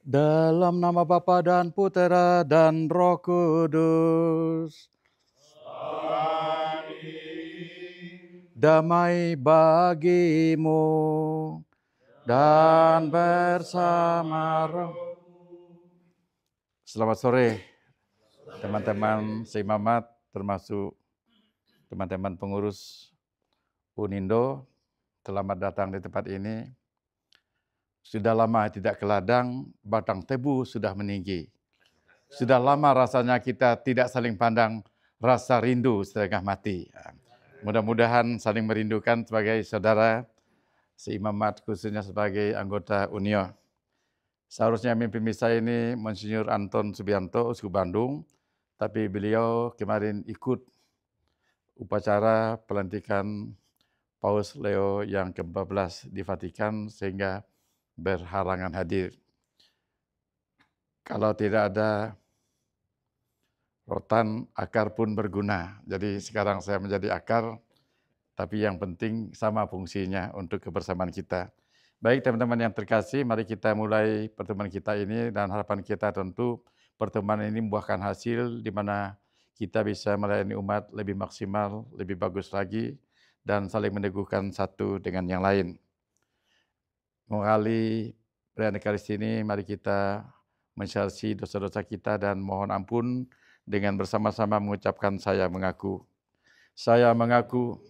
Dalam nama Bapa dan Putera dan Roh Kudus. Damai bagimu dan bersama roh. Selamat sore teman-teman seimamat, termasuk teman-teman pengurus Unindo. Selamat datang di tempat ini. Sudah lama tidak ke ladang, batang tebu sudah meninggi. Sudah lama rasanya kita tidak saling pandang, rasa rindu setengah mati. Mudah-mudahan saling merindukan sebagai saudara seimamat, khususnya sebagai anggota Unio. Seharusnya mimpin misa ini Monsinyur Anton Subianto, Uskup Bandung, tapi beliau kemarin ikut upacara pelantikan Paus Leo yang ke-14 di Vatikan sehingga berhalangan hadir. Kalau tidak ada rotan, akar pun berguna. Jadi sekarang saya menjadi akar, tapi yang penting sama fungsinya untuk kebersamaan kita. Baik teman-teman yang terkasih, mari kita mulai pertemuan kita ini dan harapan kita tentu pertemuan ini membuahkan hasil di mana kita bisa melayani umat lebih maksimal, lebih bagus lagi, dan saling meneguhkan satu dengan yang lain. Mengawali perayaan Ekaristi ini, mari kita mensyarasi dosa-dosa kita dan mohon ampun dengan bersama-sama mengucapkan saya mengaku. Saya mengaku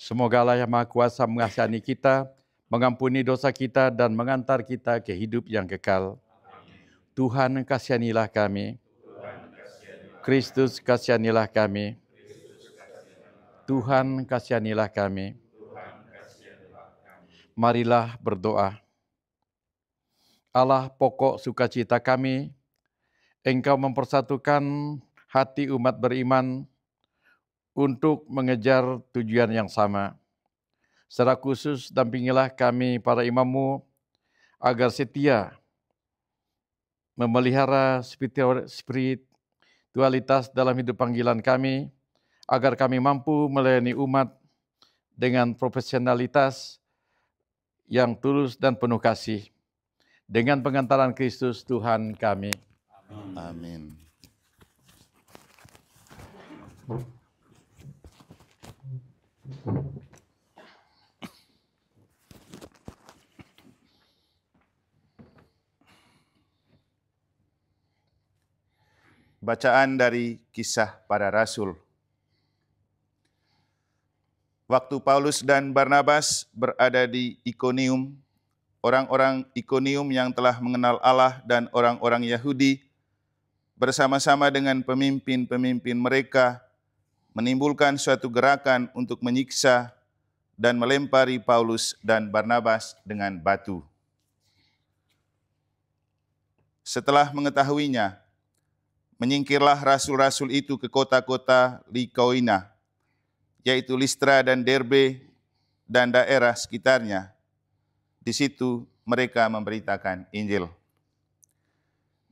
semoga Allah yang Maha Kuasa mengasihani kita, mengampuni dosa kita, dan mengantar kita ke hidup yang kekal. Tuhan kasihanilah kami. Kristus kasihanilah kami. Tuhan kasihanilah kami. Marilah berdoa. Allah pokok sukacita kami, Engkau mempersatukan hati umat beriman untuk mengejar tujuan yang sama. Secara khusus dampingilah kami para imam-Mu agar setia memelihara spiritualitas dalam hidup panggilan kami, agar kami mampu melayani umat dengan profesionalitas yang tulus dan penuh kasih. Dengan pengantaran Kristus Tuhan kami. Amin. Bacaan dari Kisah Para Rasul. Waktu Paulus dan Barnabas berada di Ikonium, orang-orang Ikonium yang telah mengenal Allah dan orang-orang Yahudi bersama-sama dengan pemimpin-pemimpin mereka menimbulkan suatu gerakan untuk menyiksa dan melempari Paulus dan Barnabas dengan batu. Setelah mengetahuinya, menyingkirlah rasul-rasul itu ke kota-kota Likaonia, yaitu Listra dan Derbe dan daerah sekitarnya. Di situ mereka memberitakan Injil.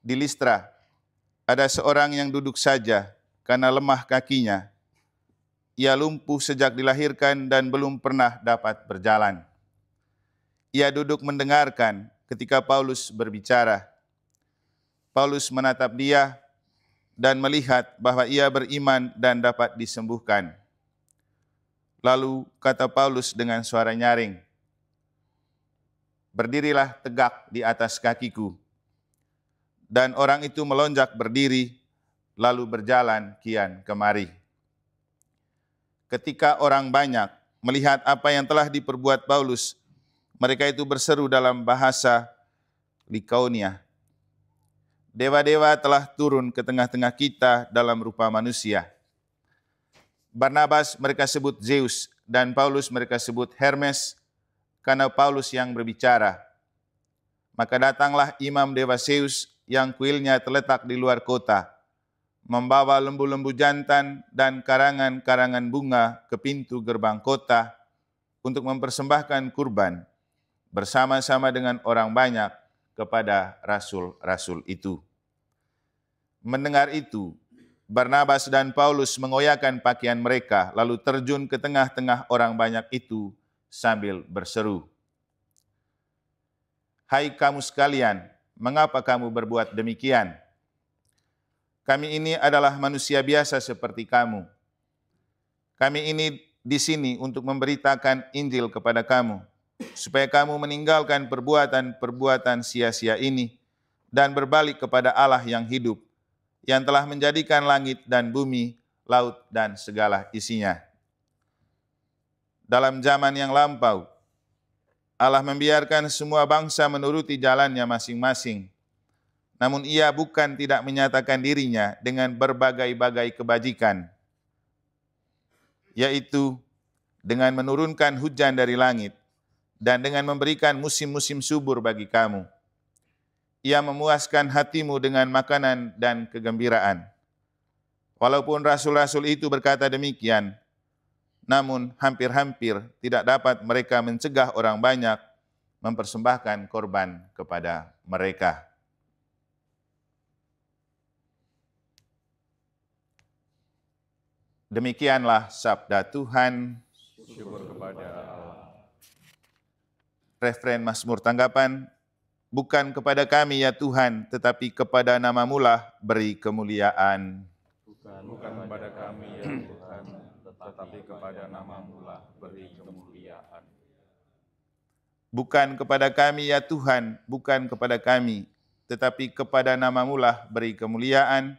Di Listra, ada seorang yang duduk saja karena lemah kakinya. Ia lumpuh sejak dilahirkan dan belum pernah dapat berjalan. Ia duduk mendengarkan ketika Paulus berbicara. Paulus menatap dia dan melihat bahwa ia beriman dan dapat disembuhkan. Lalu kata Paulus dengan suara nyaring, "Berdirilah tegak di atas kakiku." Dan orang itu melonjak berdiri, lalu berjalan kian kemari. Ketika orang banyak melihat apa yang telah diperbuat Paulus, mereka itu berseru dalam bahasa Likaonia, "Dewa-dewa telah turun ke tengah-tengah kita dalam rupa manusia." Barnabas mereka sebut Zeus, dan Paulus mereka sebut Hermes, karena Paulus yang berbicara. Maka datanglah imam dewa Zeus yang kuilnya terletak di luar kota, membawa lembu-lembu jantan dan karangan-karangan bunga ke pintu gerbang kota untuk mempersembahkan kurban bersama-sama dengan orang banyak kepada rasul-rasul itu. Mendengar itu, Barnabas dan Paulus mengoyakkan pakaian mereka, lalu terjun ke tengah-tengah orang banyak itu sambil berseru, "Hai kamu sekalian, mengapa kamu berbuat demikian? Kami ini adalah manusia biasa seperti kamu. Kami ini di sini untuk memberitakan Injil kepada kamu, supaya kamu meninggalkan perbuatan-perbuatan sia-sia ini dan berbalik kepada Allah yang hidup, yang telah menjadikan langit dan bumi, laut dan segala isinya. Dalam zaman yang lampau, Allah membiarkan semua bangsa menuruti jalannya masing-masing. Namun ia bukan tidak menyatakan dirinya dengan berbagai-bagai kebajikan, yaitu dengan menurunkan hujan dari langit dan dengan memberikan musim-musim subur bagi kamu. Ia memuaskan hatimu dengan makanan dan kegembiraan. Walaupun rasul-rasul itu berkata demikian, namun hampir-hampir tidak dapat mereka mencegah orang banyak mempersembahkan korban kepada mereka." Demikianlah sabda Tuhan. Syukur kepada Allah. Refren Mazmur tanggapan, "Bukan kepada kami ya Tuhan, tetapi kepada nama-Mu lah beri kemuliaan." Bukan kepada kami ya Tuhan, tetapi kepada nama-Mu lah beri kemuliaan. Bukan kepada kami ya Tuhan, bukan kepada kami, tetapi kepada nama-Mu lah beri kemuliaan,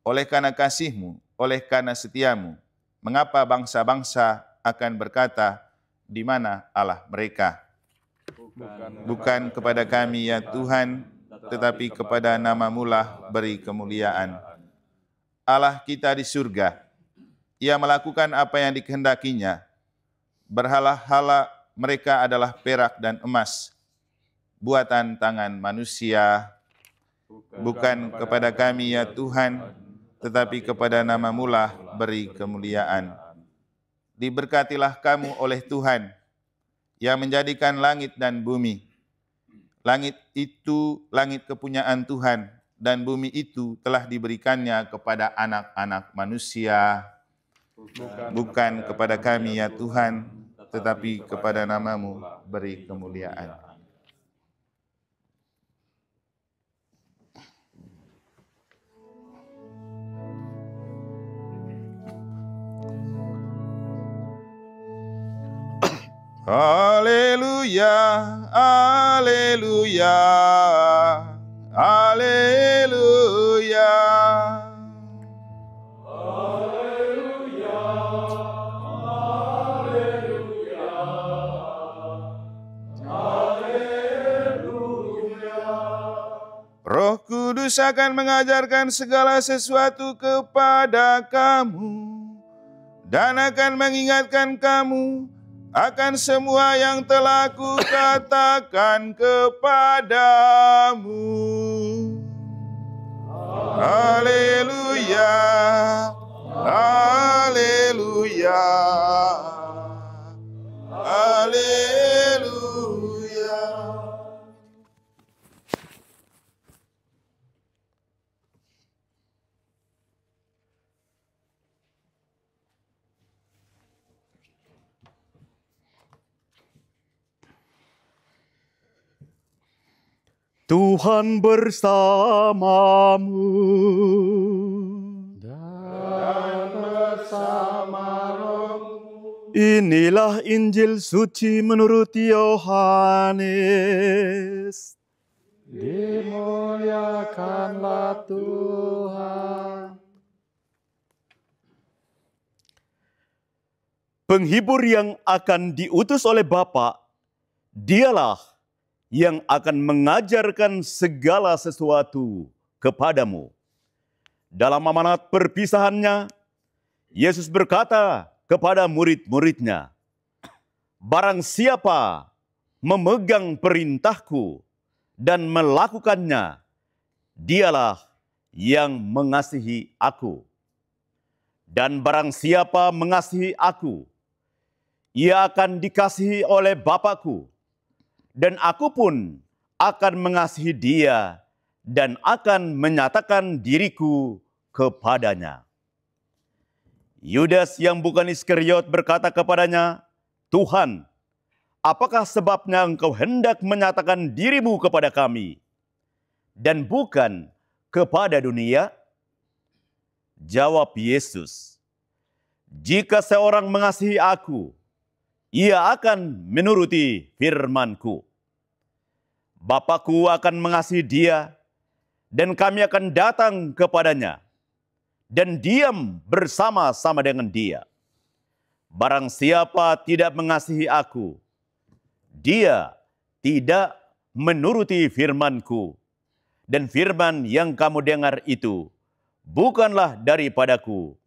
oleh karena kasih-Mu, oleh karena setia-Mu. Mengapa bangsa-bangsa akan berkata, di mana Allah mereka? Bukan kepada kami ya Tuhan, tetapi kepada nama-Mu lah beri kemuliaan. Allah kita di surga, Ia melakukan apa yang dikehendakinya. Berhala-hala mereka adalah perak dan emas, buatan tangan manusia. Bukan kepada kami ya Tuhan, tetapi kepada nama-Mu lah beri kemuliaan. Diberkatilah kamu oleh Tuhan, yang menjadikan langit dan bumi. Langit itu langit kepunyaan Tuhan, dan bumi itu telah diberikannya kepada anak-anak manusia. Bukan kepada kami ya Tuhan, tetapi kepada nama-Mu beri kemuliaan. Haleluya, haleluya, haleluya. Haleluya, haleluya, haleluya. Roh Kudus akan mengajarkan segala sesuatu kepada kamu dan akan mengingatkan kamu akan semua yang telah Kukatakan kepadamu. Haleluya, haleluya, haleluya. Tuhan bersamamu Dan bersama rohmu. Inilah Injil suci menurut Yohanes. Dimuliakanlah Tuhan. Penghibur yang akan diutus oleh Bapa, dialah yang akan mengajarkan segala sesuatu kepadamu. Dalam amanat perpisahannya, Yesus berkata kepada murid-muridnya, "Barang siapa memegang perintahku dan melakukannya, dialah yang mengasihi aku. Dan barang siapa mengasihi aku, ia akan dikasihi oleh Bapa-Ku, dan aku pun akan mengasihi dia dan akan menyatakan diriku kepadanya. Yudas yang bukan Iskariot berkata kepadanya, Tuhan, apakah sebabnya engkau hendak menyatakan dirimu kepada kami dan bukan kepada dunia? Jawab Yesus, jika seorang mengasihi aku, ia akan menuruti firman-Ku. Bapa-Ku akan mengasihi dia, dan kami akan datang kepadanya, dan diam bersama-sama dengan dia. Barang siapa tidak mengasihi aku, dia tidak menuruti firman-Ku. Dan firman yang kamu dengar itu bukanlah daripadaku,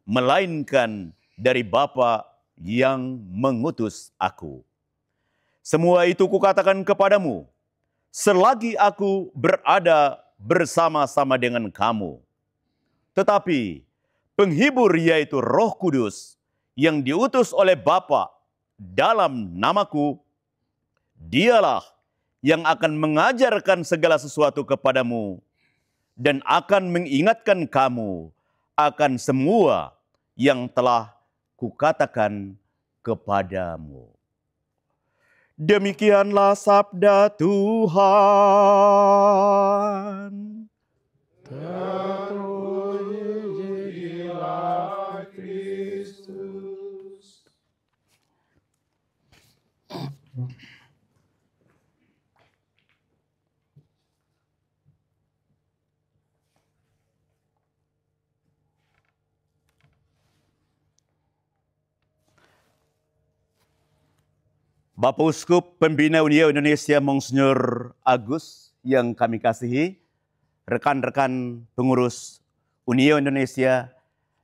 melainkan dari Bapa yang mengutus aku. Semua itu kukatakan kepadamu, selagi aku berada bersama-sama dengan kamu. Tetapi penghibur yaitu Roh Kudus yang diutus oleh Bapa dalam namaku, dialah yang akan mengajarkan segala sesuatu kepadamu dan akan mengingatkan kamu akan semua yang telah kukatakan kepadamu. Demikianlah sabda Tuhan. Terpujilah Kristus. Bapak Uskup Pembina Unio Indonesia Monsinyur Agus yang kami kasihi, rekan-rekan pengurus Unio Indonesia,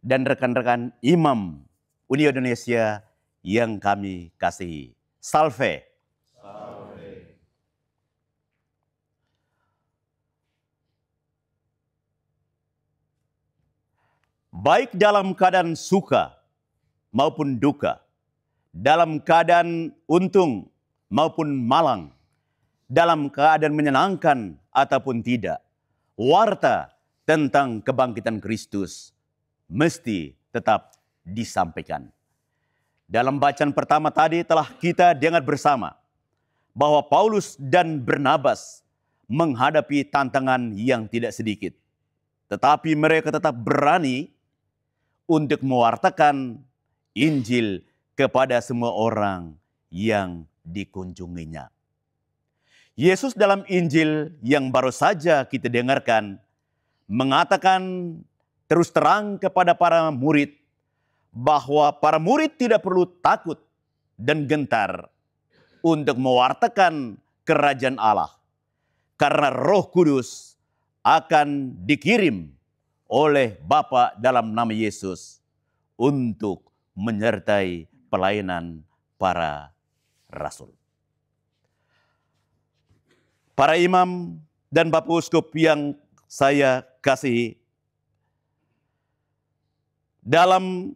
dan rekan-rekan imam Unio Indonesia yang kami kasihi. Salve. Salve. Baik dalam keadaan suka maupun duka, dalam keadaan untung maupun malang, dalam keadaan menyenangkan ataupun tidak, warta tentang kebangkitan Kristus mesti tetap disampaikan. Dalam bacaan pertama tadi telah kita dengar bersama bahwa Paulus dan Barnabas menghadapi tantangan yang tidak sedikit. Tetapi mereka tetap berani untuk mewartakan Injil kepada semua orang yang dikunjunginya. Yesus dalam Injil yang baru saja kita dengarkan mengatakan terus terang kepada para murid bahwa para murid tidak perlu takut dan gentar untuk mewartakan kerajaan Allah, karena Roh Kudus akan dikirim oleh Bapa dalam nama Yesus untuk menyertai pelayanan para rasul. Para imam dan Bapak Uskup yang saya kasihi, dalam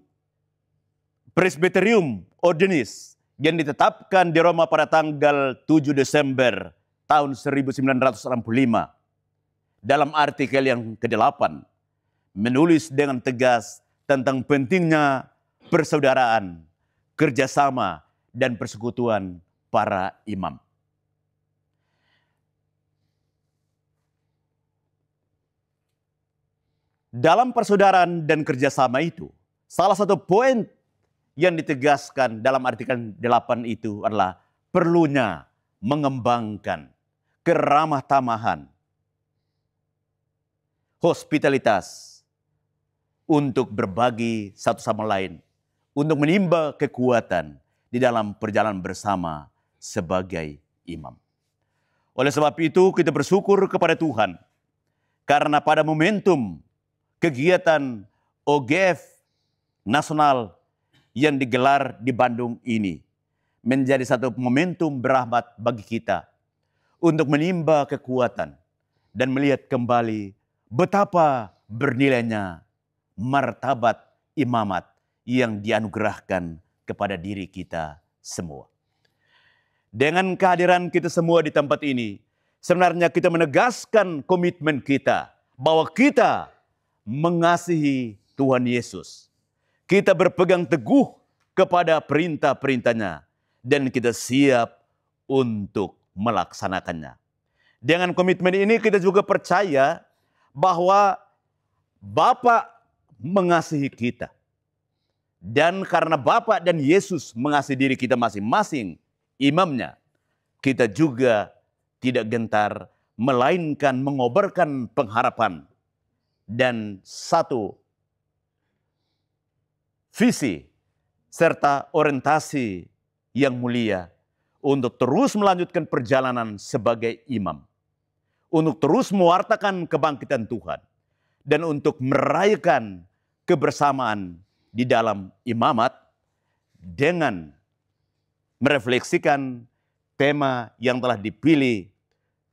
Presbyterium Ordinis yang ditetapkan di Roma pada tanggal 7 Desember tahun 1965, dalam artikel yang ke-8, menulis dengan tegas tentang pentingnya persaudaraan, kerjasama, dan persekutuan para imam. Dalam persaudaraan dan kerjasama itu, salah satu poin yang ditegaskan dalam artikel 8 itu adalah perlunya mengembangkan keramah tamahan, hospitalitas, untuk berbagi satu sama lain, untuk menimba kekuatan di dalam perjalanan bersama sebagai imam. Oleh sebab itu kita bersyukur kepada Tuhan, karena pada momentum kegiatan OGF nasional yang digelar di Bandung ini menjadi satu momentum berahmat bagi kita untuk menimba kekuatan dan melihat kembali betapa bernilainya martabat imamat yang dianugerahkan kepada diri kita semua. Dengan kehadiran kita semua di tempat ini, sebenarnya kita menegaskan komitmen kita bahwa kita mengasihi Tuhan Yesus. Kita berpegang teguh kepada perintah-perintahnya dan kita siap untuk melaksanakannya. Dengan komitmen ini kita juga percaya bahwa Bapa mengasihi kita. Dan karena Bapa dan Yesus mengasihi diri kita masing-masing, imamnya, kita juga tidak gentar melainkan mengobarkan pengharapan dan satu visi serta orientasi yang mulia untuk terus melanjutkan perjalanan sebagai imam, untuk terus mewartakan kebangkitan Tuhan, dan untuk merayakan kebersamaan di dalam imamat dengan merefleksikan tema yang telah dipilih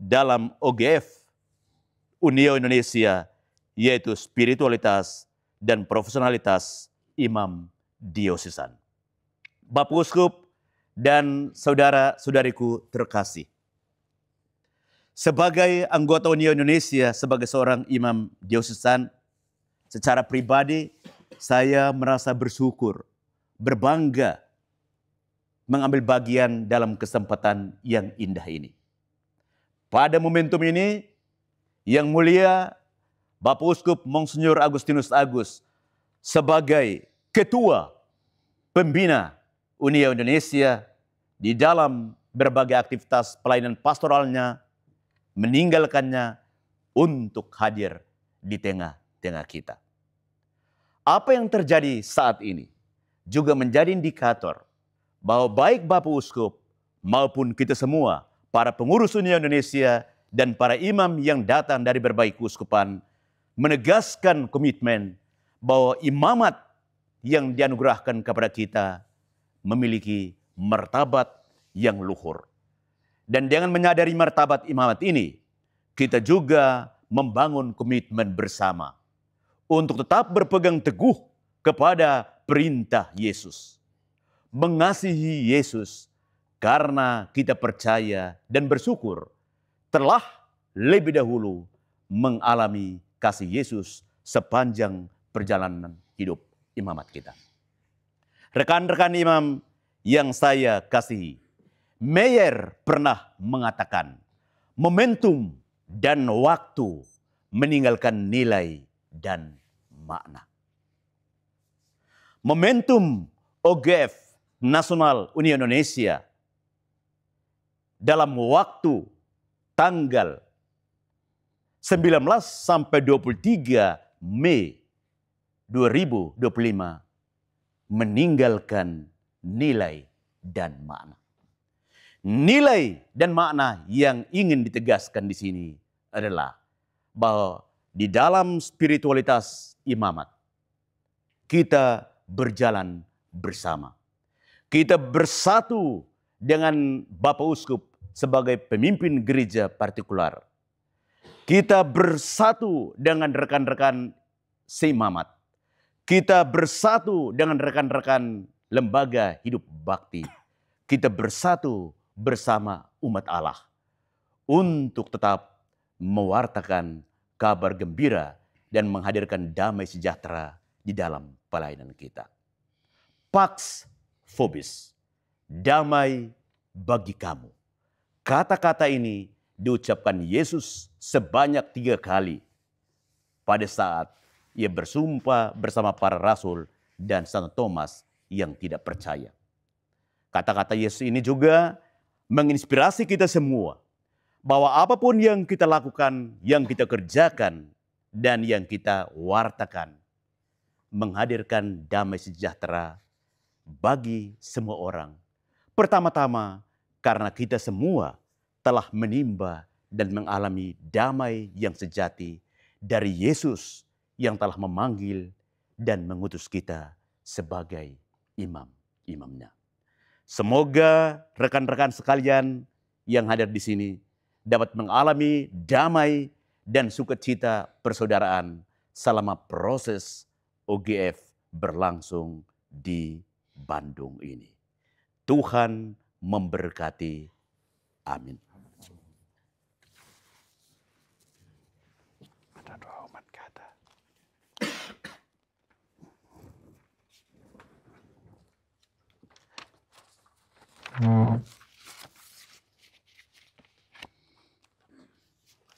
dalam OGF Unio Indonesia, yaitu spiritualitas dan profesionalitas imam diosesan. Bapak Uskup dan saudara-saudariku terkasih, sebagai anggota Unio Indonesia, sebagai seorang imam diosesan, secara pribadi saya merasa bersyukur, berbangga mengambil bagian dalam kesempatan yang indah ini. Pada momentum ini, yang mulia Bapak Uskup Monsinyur Agustinus Agus sebagai Ketua Pembina Unio Indonesia di dalam berbagai aktivitas pelayanan pastoralnya, meninggalkannya untuk hadir di tengah-tengah kita. Apa yang terjadi saat ini juga menjadi indikator bahwa baik Bapak Uskup maupun kita semua, para pengurus Unio Indonesia dan para imam yang datang dari berbagai keuskupan, menegaskan komitmen bahwa imamat yang dianugerahkan kepada kita memiliki martabat yang luhur. Dan dengan menyadari martabat imamat ini, kita juga membangun komitmen bersama untuk tetap berpegang teguh kepada perintah Yesus. Mengasihi Yesus karena kita percaya dan bersyukur telah lebih dahulu mengalami kasih Yesus sepanjang perjalanan hidup imamat kita. Rekan-rekan imam yang saya kasihi, Meyer pernah mengatakan, momentum dan waktu meninggalkan nilai dan makna. Momentum OGF Nasional Unio Indonesia dalam waktu tanggal 19 sampai 23 Mei 2025 meninggalkan nilai dan makna. Nilai dan makna yang ingin ditegaskan di sini adalah bahwa di dalam spiritualitas imamat kita berjalan bersama. Kita bersatu dengan Bapak Uskup sebagai pemimpin gereja partikular. Kita bersatu dengan rekan-rekan seimamat. Kita bersatu dengan rekan-rekan lembaga hidup bakti. Kita bersatu bersama umat Allah untuk tetap mewartakan kabar gembira dan menghadirkan damai sejahtera di dalam pelayanan kita. Pax Vobis, damai bagi kamu. Kata-kata ini diucapkan Yesus sebanyak 3 kali pada saat ia bersumpah bersama para rasul dan Santo Thomas yang tidak percaya. Kata-kata Yesus ini juga menginspirasi kita semua bahwa apapun yang kita lakukan, yang kita kerjakan, dan yang kita wartakan, menghadirkan damai sejahtera bagi semua orang. Pertama-tama karena kita semua telah menimba dan mengalami damai yang sejati dari Yesus yang telah memanggil dan mengutus kita sebagai imam-imamnya. Semoga rekan-rekan sekalian yang hadir di sini dapat mengalami damai dan sukacita persaudaraan selama proses OGF berlangsung di Bandung ini. Tuhan memberkati. Amin. Ada doa umat kata.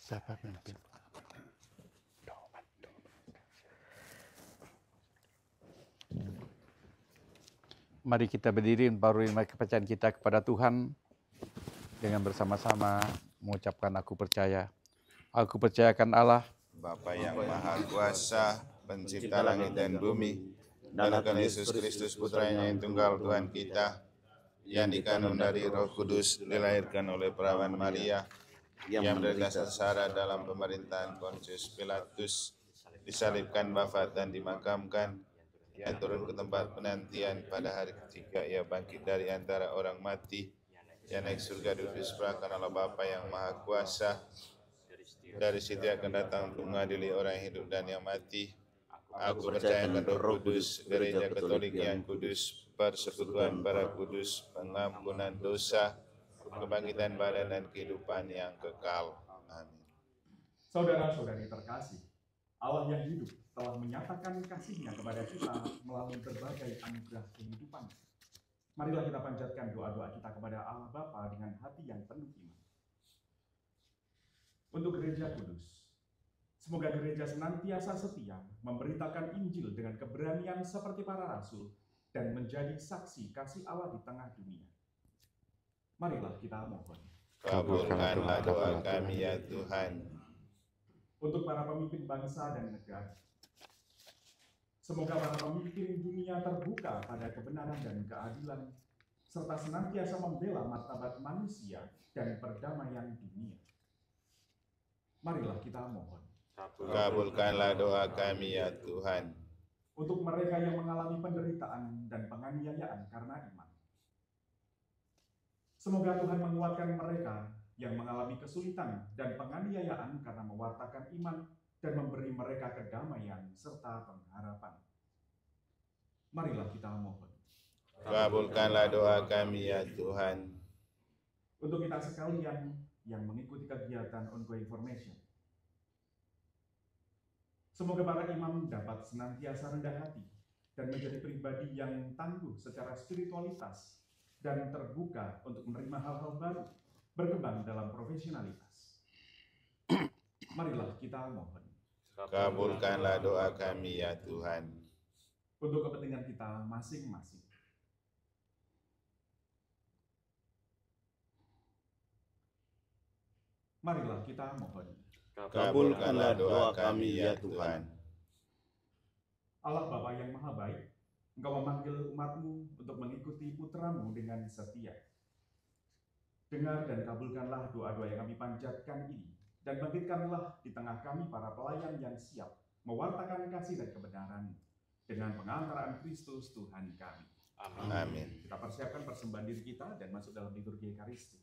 Siapa pemimpin? Mari kita berdiri membarui kepercayaan kita kepada Tuhan dengan bersama-sama mengucapkan aku percaya. Aku percayakan Allah, Bapa yang Maha Kuasa, pencipta langit dan bumi, dan akan Yesus Kristus putranya yang tunggal Tuhan kita, yang dikandung dari Roh Kudus, dilahirkan oleh perawan Maria, yang menderita sengsara dalam pemerintahan Pontius Pilatus, disalibkan, wafat dan dimakamkan. Ia turun ke tempat penantian, pada hari ketiga ia bangkit dari antara orang mati. Ia naik surga, duduk di sebelah kanan Allah Bapa yang Maha Kuasa. Dari situ akan datang untuk mengadili orang yang hidup dan yang mati. Aku percayakan Roh Kudus, Gereja Katolik yang kudus, persekutuan para kudus, pengampunan dosa, kebangkitan badan dan kehidupan yang kekal. Amin. Saudara-saudari terkasih, Allah yang hidup telah menyatakan kasih-Nya kepada kita melalui berbagai anugerah kehidupan. Marilah kita panjatkan doa-doa kita kepada Allah Bapa dengan hati yang penuh iman. Untuk Gereja Kudus, semoga gereja senantiasa setia memberitakan Injil dengan keberanian seperti para rasul dan menjadi saksi kasih Allah di tengah dunia. Marilah kita mohon. Kabulkanlah doa kami ya Tuhan. Untuk para pemimpin bangsa dan negara, semoga para pemimpin dunia terbuka pada kebenaran dan keadilan, serta senantiasa membela martabat manusia dan perdamaian dunia. Marilah kita mohon. Kabulkanlah doa kami ya Tuhan. Untuk mereka yang mengalami penderitaan dan penganiayaan karena iman, semoga Tuhan menguatkan mereka yang mengalami kesulitan dan penganiayaan karena mewartakan iman dan memberi mereka kedamaian serta pengharapan. Marilah kita mohon. Kabulkanlah doa kami ya Tuhan. Untuk kita sekalian yang mengikuti kegiatan ongoing formation, semoga para imam dapat senantiasa rendah hati dan menjadi pribadi yang tangguh secara spiritualitas dan terbuka untuk menerima hal-hal baru, berkembang dalam profesionalitas. Marilah kita mohon. Kabulkanlah doa kami ya Tuhan. Untuk kepentingan kita masing-masing. Marilah kita mohon. Kabulkanlah doa kami ya Tuhan. Allah Bapa yang Maha Baik, Engkau memanggil umat-Mu untuk mengikuti putra-Mu dengan setia. Dengar dan kabulkanlah doa-doa yang kami panjatkan ini, dan bangkitkanlah di tengah kami para pelayan yang siap mewartakan kasih dan kebenaran dengan pengantaraan Kristus Tuhan kami. Amin. Kita persiapkan persembahan diri kita dan masuk dalam liturgi Ekaristi.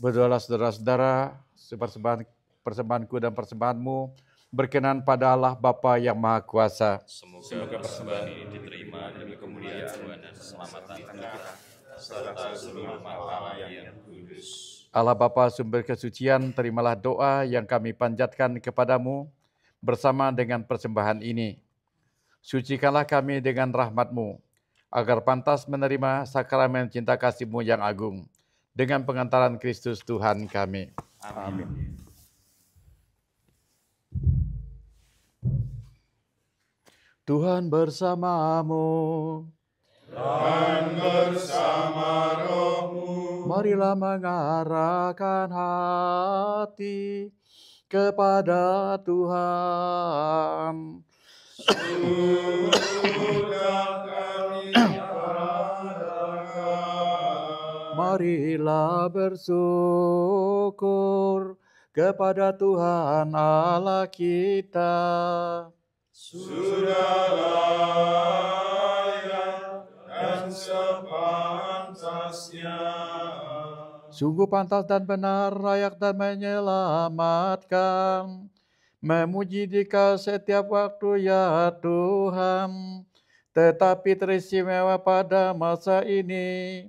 Berdoalah saudara-saudara, persembahanku dan persembahanmu berkenan pada Allah Bapa yang Maha Kuasa. Semoga persembahan ini diterima demi kemuliaan Tuhan dan keselamatan kita, serta seluruh makhluk yang kudus. Allah Bapa sumber kesucian, terimalah doa yang kami panjatkan kepadamu bersama dengan persembahan ini. Sucikanlah kami dengan rahmat-Mu, agar pantas menerima sakramen cinta kasih-Mu yang agung, dengan pengantaran Kristus Tuhan kami. Amin. Tuhan bersamamu. Dan bersama rohmu. Marilah mengarahkan hati kepada Tuhan. Sudah kami arahkan. Marilah bersyukur kepada Tuhan Allah kita. Sudah layak dan sepantasnya. Sungguh pantas dan benar, layak dan menyelamatkan. Memuji Dikau setiap waktu ya Tuhan. Tetapi teristimewa pada masa ini,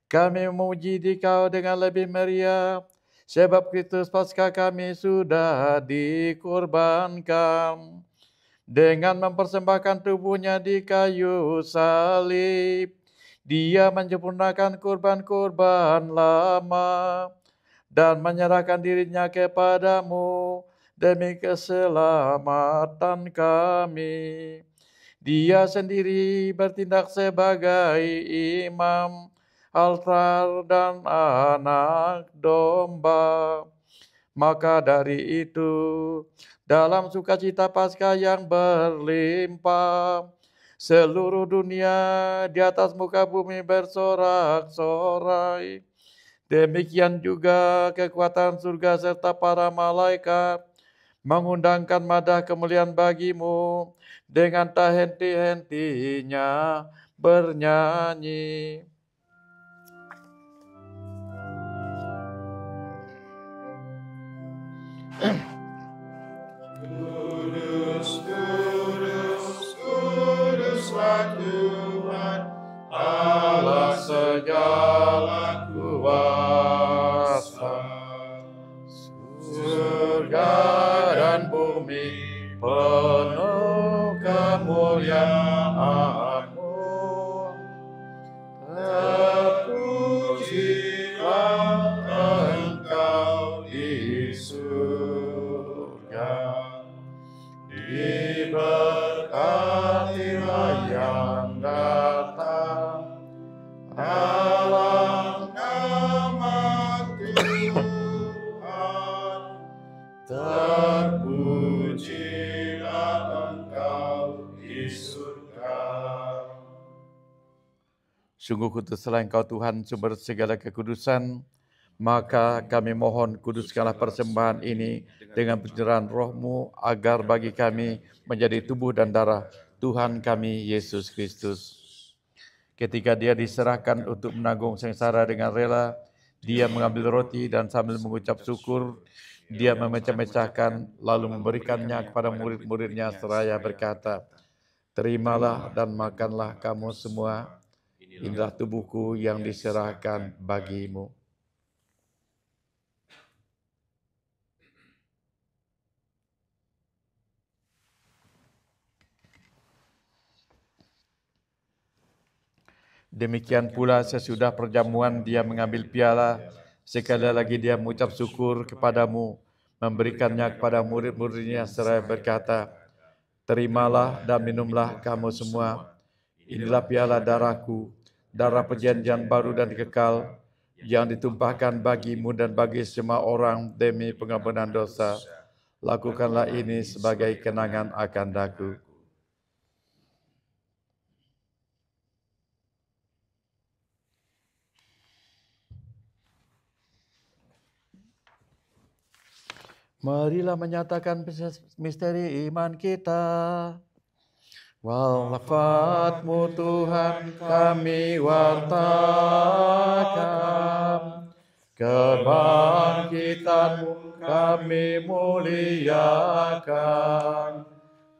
kami memuji Dikau dengan lebih meriah, sebab Kristus Paskah kami sudah dikorbankan. Dengan mempersembahkan tubuhnya di kayu salib, Dia menyempurnakan kurban-kurban lama dan menyerahkan dirinya kepadamu demi keselamatan kami. Dia sendiri bertindak sebagai imam, altar dan anak domba. Maka dari itu, dalam sukacita Paskah yang berlimpah, seluruh dunia di atas muka bumi bersorak-sorai. Demikian juga kekuatan surga serta para malaikat mengundangkan madah kemuliaan bagimu dengan tak henti-hentinya bernyanyi. Kudus, kudus, kuduslah Tuhan, Allah segala kuasa. Surga dan bumi penuh kemuliaan-Mu. Terpujilah Engkau di surga, diberkatilah yang datang dalam nama Tuhan. Terpujilah Engkau di surga. Sungguh kuduslah Engkau Tuhan, sumber segala kekudusan. Maka kami mohon, kuduskanlah persembahan ini dengan pencurahan Roh-Mu, agar bagi kami menjadi tubuh dan darah Tuhan kami Yesus Kristus. Ketika Dia diserahkan untuk menanggung sengsara dengan rela, Dia mengambil roti dan sambil mengucap syukur, Dia memecah-mecahkan, lalu memberikannya kepada murid-murid-Nya seraya berkata, "Terimalah dan makanlah kamu semua, inilah tubuhku yang diserahkan bagimu." Demikian pula sesudah perjamuan Dia mengambil piala, sekali lagi Dia mengucap syukur kepadamu, memberikannya kepada murid-murid-Nya seraya berkata, "Terimalah dan minumlah kamu semua, inilah piala darahku, darah perjanjian baru dan kekal, yang ditumpahkan bagimu dan bagi semua orang demi pengampunan dosa. Lakukanlah ini sebagai kenangan akan daku." Marilah menyatakan misteri iman kita. Wafat-Mu Tuhan kami wartakan, kebangkitan-Mu kami muliakan,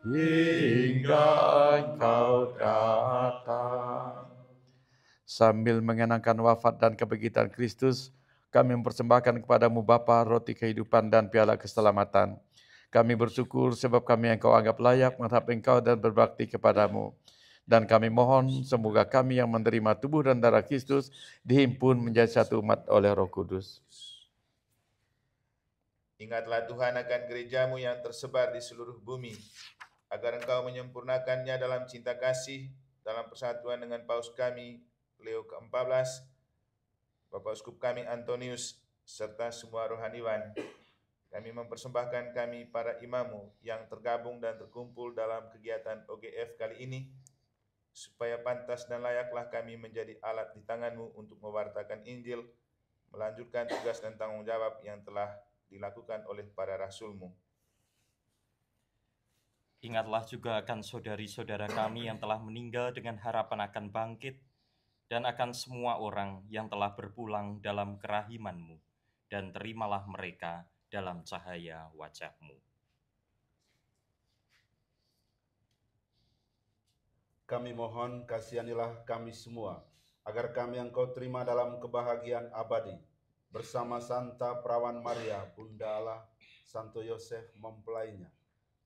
hingga Engkau datang. Sambil mengenangkan wafat dan kebangkitan Kristus, kami mempersembahkan kepadamu Bapa roti kehidupan dan piala keselamatan. Kami bersyukur sebab kami Engkau anggap layak menghadap Engkau dan berbakti kepadamu. Dan kami mohon semoga kami yang menerima tubuh dan darah Kristus dihimpun menjadi satu umat oleh Roh Kudus. Ingatlah Tuhan akan gerejamu yang tersebar di seluruh bumi, agar Engkau menyempurnakannya dalam cinta kasih, dalam persatuan dengan Paus kami, Leo ke-14, Bapak Uskup kami Antonius, serta semua rohaniwan. Kami mempersembahkan kami para imamu yang tergabung dan terkumpul dalam kegiatan OGF kali ini, supaya pantas dan layaklah kami menjadi alat di tangan-Mu untuk mewartakan Injil, melanjutkan tugas dan tanggung jawab yang telah dilakukan oleh para rasul-Mu. Ingatlah juga akan saudari-saudara kami yang telah meninggal dengan harapan akan bangkit, dan akan semua orang yang telah berpulang dalam kerahiman-Mu, dan terimalah mereka dalam cahaya wajah-Mu. Kami mohon kasihanilah kami semua, agar kami Engkau terima dalam kebahagiaan abadi, bersama Santa Perawan Maria, Bunda Allah, Santo Yosef mempelainya,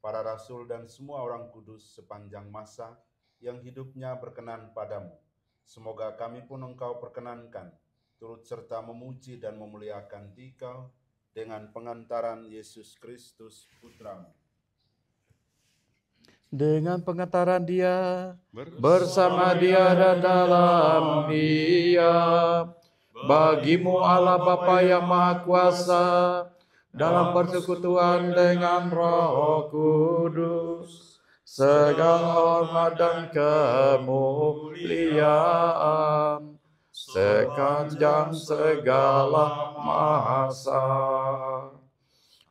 para rasul dan semua orang kudus sepanjang masa yang hidupnya berkenan padamu. Semoga kami pun Engkau perkenankan, turut serta memuji dan memuliakan Dikau dengan pengantaran Yesus Kristus Putra-Mu. Dengan pengantaran Dia, bersama Dia dan dalam Dia, bagi-Mu Allah Bapa yang Maha Kuasa, dalam persekutuan dengan Roh Kudus, segala hormat dan kemuliaan sepanjang segala masa.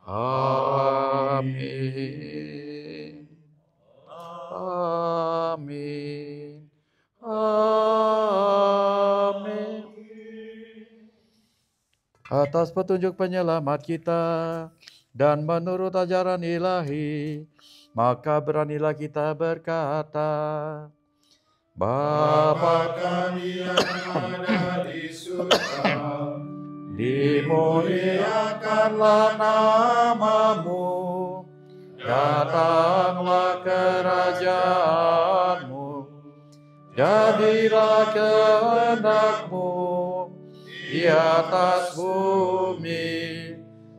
Amin. Amin. Amin. Atas petunjuk penyelamat kita dan menurut ajaran ilahi, maka beranilah kita berkata, Bapa kami yang ada di surga, dimuliakanlah nama-Mu, datanglah kerajaan-Mu, jadilah kehendak-Mu di atas bumi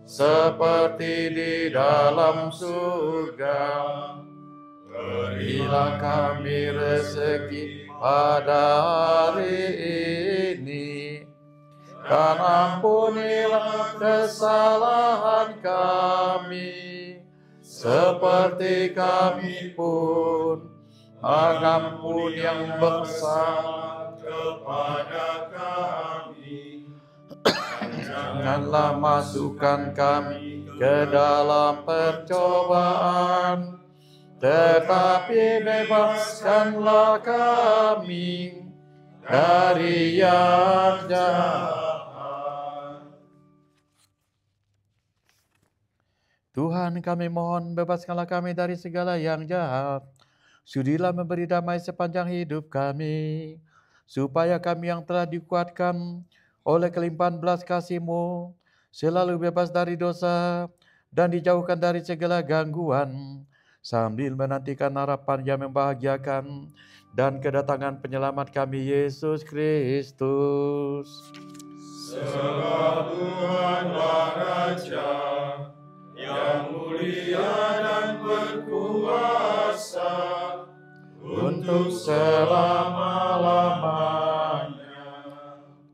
seperti di dalam surga. Berilah kami rezeki pada hari ini, dan ampunilah kesalahan kami, seperti kami pun mengampuni yang bersalah kepada kami. Janganlah masukkan kami ke dalam percobaan, tetapi bebaskanlah kami dari yang jahat. Tuhan, kami mohon bebaskanlah kami dari segala yang jahat. Sudilah memberi damai sepanjang hidup kami, supaya kami yang telah dikuatkan oleh kelimpahan belas kasih-Mu selalu bebas dari dosa dan dijauhkan dari segala gangguan, sambil menantikan harapan yang membahagiakan dan kedatangan penyelamat kami, Yesus Kristus. Sebab Tuhanlah Raja yang mulia dan berkuasa untuk selama-lamanya.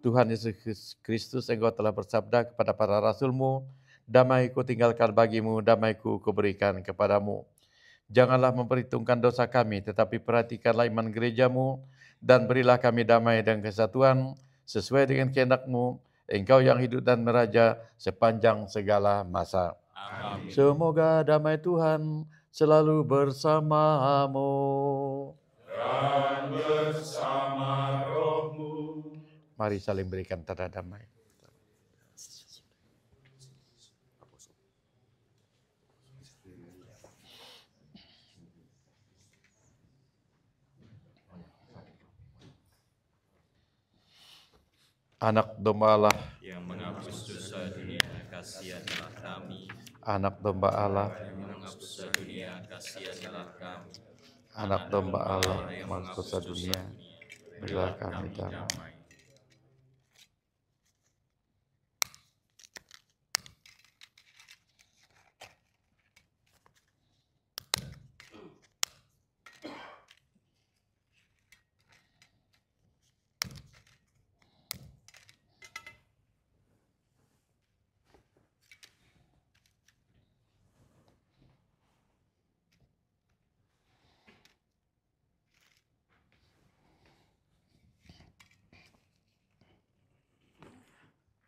Tuhan Yesus Kristus, Engkau telah bersabda kepada para rasul-Mu, damai-Ku tinggalkan bagimu, damai-Ku kuberikan kepadamu. Janganlah memperhitungkan dosa kami, tetapi perhatikanlah iman gereja-Mu, dan berilah kami damai dan kesatuan, sesuai dengan kehendak-Mu, Engkau yang hidup dan meraja sepanjang segala masa. Amin. Semoga damai Tuhan selalu bersamamu. Dan bersama rohmu. Mari saling berikan tanda damai. Anak domba Allah, yang menghapus dosa dunia, kasihanilah kami. anak domba Allah, Yang menghapus dosa dunia, kasihanilah kami. anak domba Allah, menghapus dosa dunia, berilah kami damai.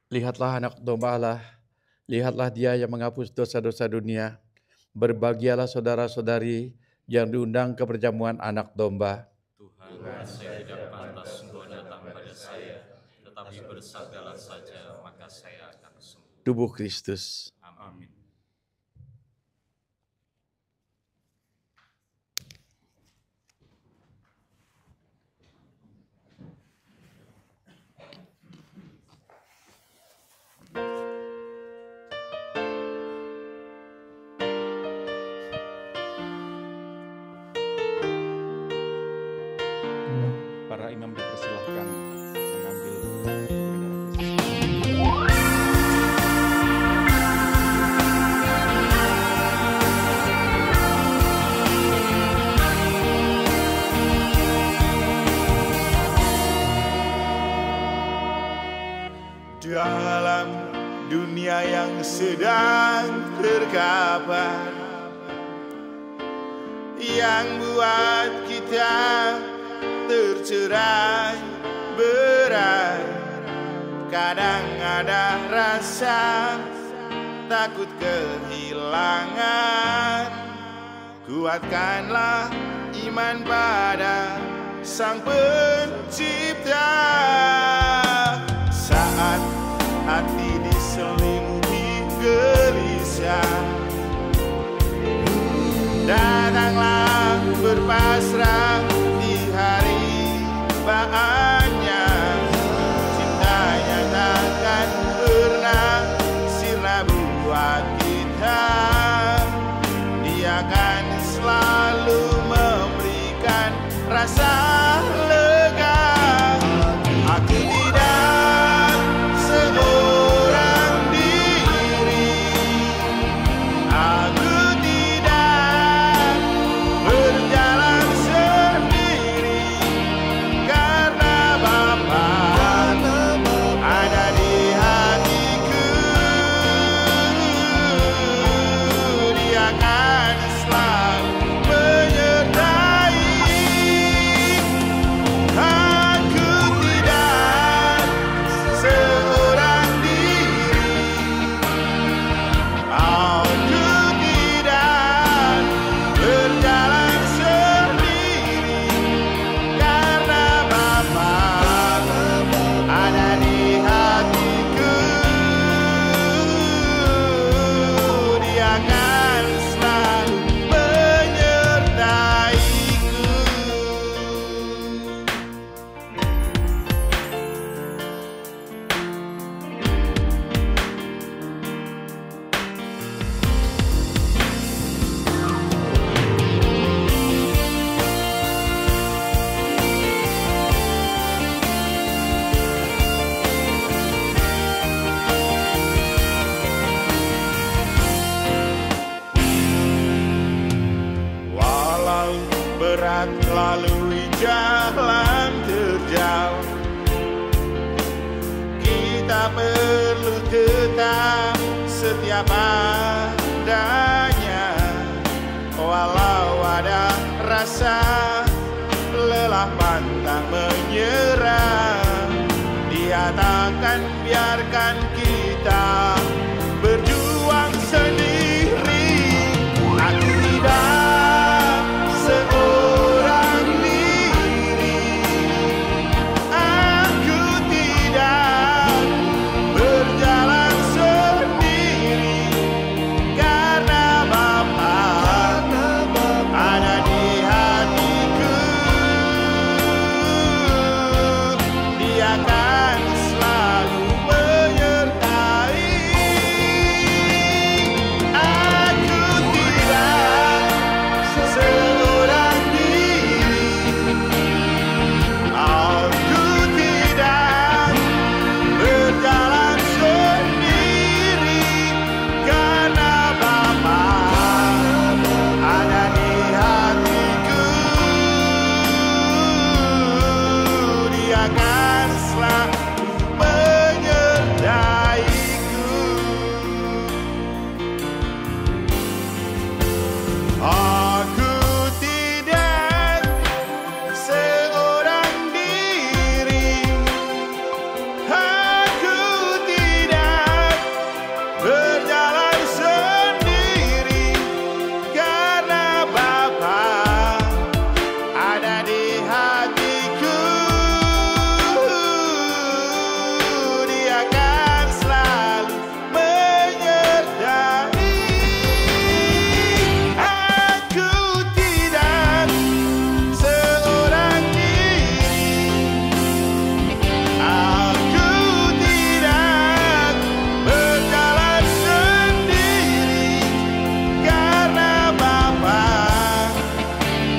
Lihatlah anak domba Allah, lihatlah dia yang menghapus dosa-dosa dunia. Berbahagialah saudara-saudari yang diundang ke perjamuan anak domba. Tuhan, saya tidak pantas Engkau datang pada saya, tetapi bersabdalah saja, maka saya akan sembuh. Tubuh Kristus. Amin. Para imam dipersilahkan mengambil bendera Kristus. Dalam dunia yang sedang terkapar, yang buat kita tercerai berai, kadang ada rasa takut kehilangan. Kuatkanlah iman pada Sang Pencipta. Saat hati diselimuti gelisah, datanglah berpasrah di hari bahannya. Cintanya takkan pernah sirna buat kita. Dia akan selalu memberikan rasa lega. Aku tidak seorang diri, aku tidak berjalan sendiri, karena Bapa ada di hatiku. Dia akan selalu menyertai. Aku tidak seorang diri, aku tidak berjalan sendiri, karena Bapa ada di hatiku. Dia akan selalu menyertaiku. Walau berat lalui jalan terjal, kita perlu tetap setia padanya. Walau ada rasa lelah pantang menyerah, Dia takkan biarkan kita berjuang sendiri. Aku tidak seorang diri, aku tidak berjalan sendiri, karena Bapa ada di hatiku. Dia akan selalu akan selalu menyertaiku. Aku tidak seorang diri, aku tidak berjalan sendiri, karena Bapa ada di hatiku. Dia akan selalu menyertai. Aku tidak seorang diri, aku tidak berjalan sendiri, karena Bapa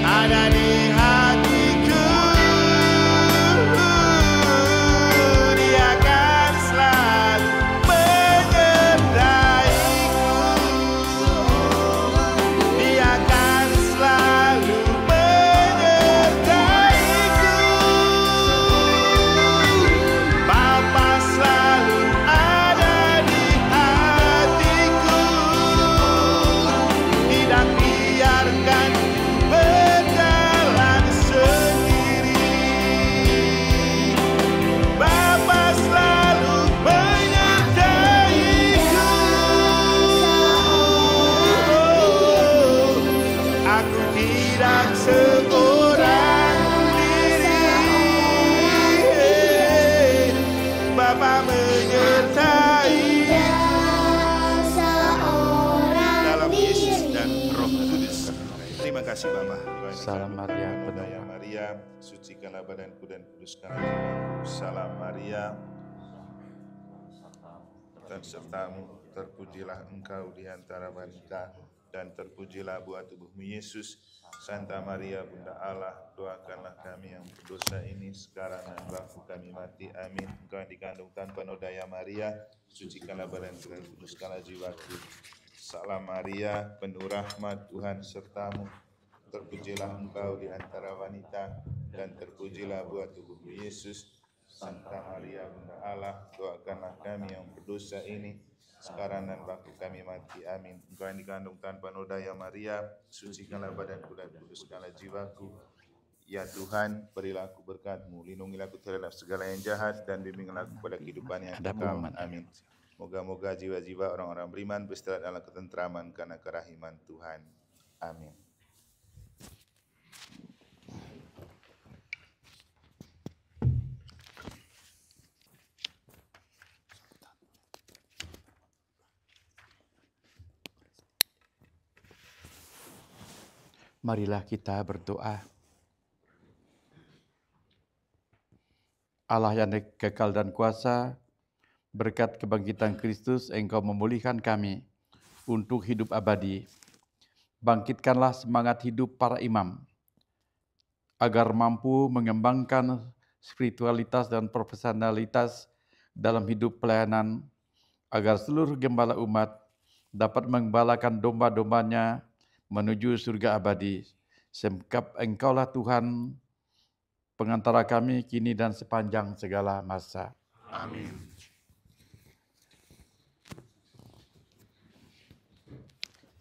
ada di hatiku. Dia akan selalu menyertaiku. Dia akan selalu menyertaiku. Bapa selalu ada di hatiku. Tidak biarkan berjalan sendiri. Bapa selalu menyertaiku. Aku tidak seorang diri. Bapa menyertai dalam Yesus dan Roh Kudus. Terima kasih Bapa. Salam Maria, penuh penuh daya Maria, sucikanlah badanku dan kuduskanlah jiwaku. Salam Maria, dan sertamu, terpujilah engkau di antara wanita, dan terpujilah buah tubuhmu Yesus. Santa Maria Bunda Allah, doakanlah kami yang berdosa ini sekarang dan waktu kami mati. Amin. Engkau yang dikandung tanpa nodaya Maria, sucikanlah badanku dan kuduskanlah jiwaku. Salam Maria, penuh rahmat, Tuhan sertamu. Terpujilah engkau di antara wanita, dan terpujilah buah tubuhmu Yesus. Santa Maria Bunda Allah, doakanlah kami yang berdosa ini sekarang dan waktu kami mati. Amin. Engkau yang dikandung tanpa nodaya Maria, sucikanlah badanku dan kuduskanlah jiwaku. Ya Tuhan, berilah aku berkat-Mu, lindungilah aku terhadap segala yang jahat, dan bimbinglah aku pada kehidupan yang Ada kekal. pengumuman. Amin. Moga-moga jiwa-jiwa orang-orang beriman beristirahat dalam ketentraman karena kerahiman Tuhan. Amin. Marilah kita berdoa. Allah yang kekal dan kuasa, berkat kebangkitan Kristus, Engkau memulihkan kami untuk hidup abadi. Bangkitkanlah semangat hidup para imam, agar mampu mengembangkan spiritualitas dan profesionalitas dalam hidup pelayanan, agar seluruh gembala umat dapat mengembalakan domba-dombanya menuju surga abadi. Sebab Engkaulah Tuhan, pengantara kami kini dan sepanjang segala masa. Amin.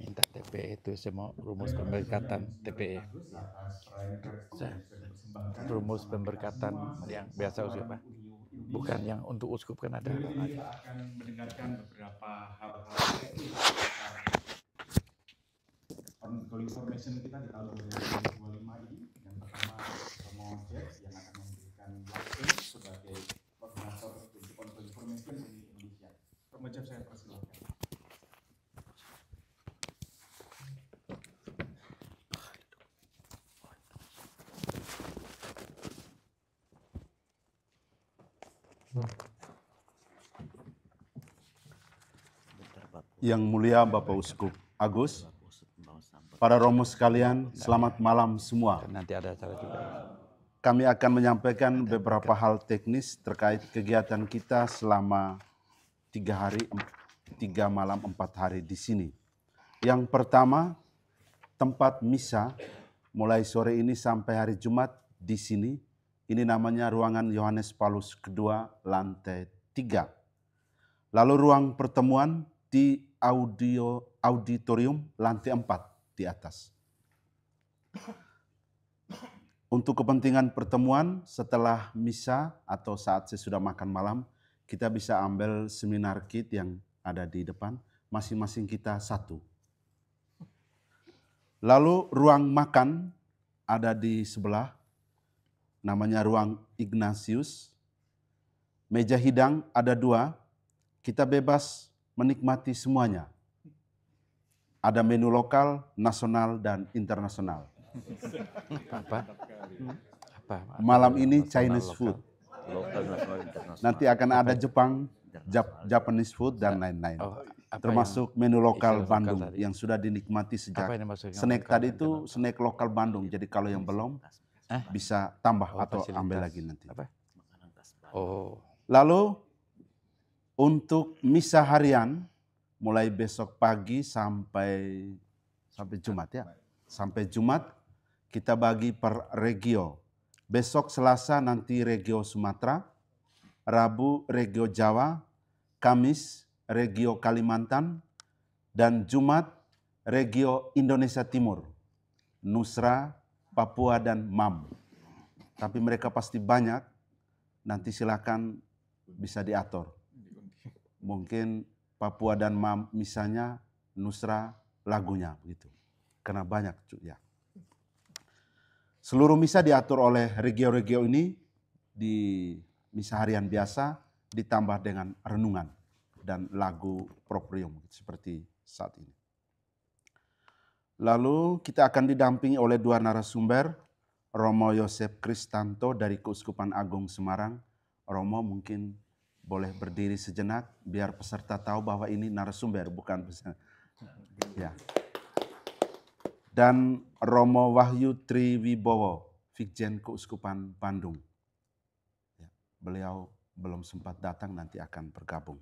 Minta TPE itu semua rumus pemberkatan TPE. Rumus pemberkatan yang biasa uskup, Pak. Bukan yang untuk uskup kan ada. Kita akan mendengarkan beberapa hal-hal teknis. Kalau information kita di tahun 2025 ini, yang pertama Romo Jack yang akan memberikan langsung sebagai koordinator untuk information di Indonesia. Romo Jack, saya persilakan. Yang mulia Bapak Uskup Agus, para romo sekalian, selamat malam semua. Nanti ada acara juga. Kami akan menyampaikan beberapa hal teknis terkait kegiatan kita selama 3 hari, 3 malam, 4 hari di sini. Yang pertama, tempat misa mulai sore ini sampai hari Jumat di sini Ini namanya ruangan Yohanes Paulus II, lantai 3. Lalu ruang pertemuan di auditorium lantai 4 di atas. Untuk kepentingan pertemuan setelah misa atau saat sesudah makan malam, kita bisa ambil seminar kit yang ada di depan, masing-masing kita satu. Lalu ruang makan ada di sebelah, namanya ruang Ignatius. Meja hidang ada 2, kita bebas menikmati semuanya. Ada menu lokal, nasional, dan internasional. Apa? Malam ini Chinese food. Nanti akan ada Jepang, Japanese food, dan lain-lain. Termasuk menu lokal Bandung yang sudah dinikmati sejak snack tadi itu snack lokal Bandung. Jadi kalau yang belum bisa tambah atau ambil lagi nanti. Lalu untuk misa harian mulai besok pagi sampai Jumat ya. Sampai Jumat kita bagi per regio. Besok Selasa nanti regio Sumatera, Rabu regio Jawa, Kamis regio Kalimantan, dan Jumat regio Indonesia Timur, Nusra, Papua, dan MAM. Tapi mereka pasti banyak, nanti silakan bisa diatur. Mungkin Papua dan MAM misalnya, Nusra lagunya begitu. Karena banyak ya. Seluruh misa diatur oleh regio-regio ini di misa harian biasa ditambah dengan renungan dan lagu proprium seperti saat ini. Lalu kita akan didampingi oleh 2 narasumber, Romo Yosef Kristanto dari Keuskupan Agung Semarang. Romo mungkin boleh berdiri sejenak biar peserta tahu bahwa ini narasumber bukan peserta. Ya. Dan Romo Wahyu Triwibowo, Vikjen Keuskupan Bandung. Ya, beliau belum sempat datang, nanti akan bergabung.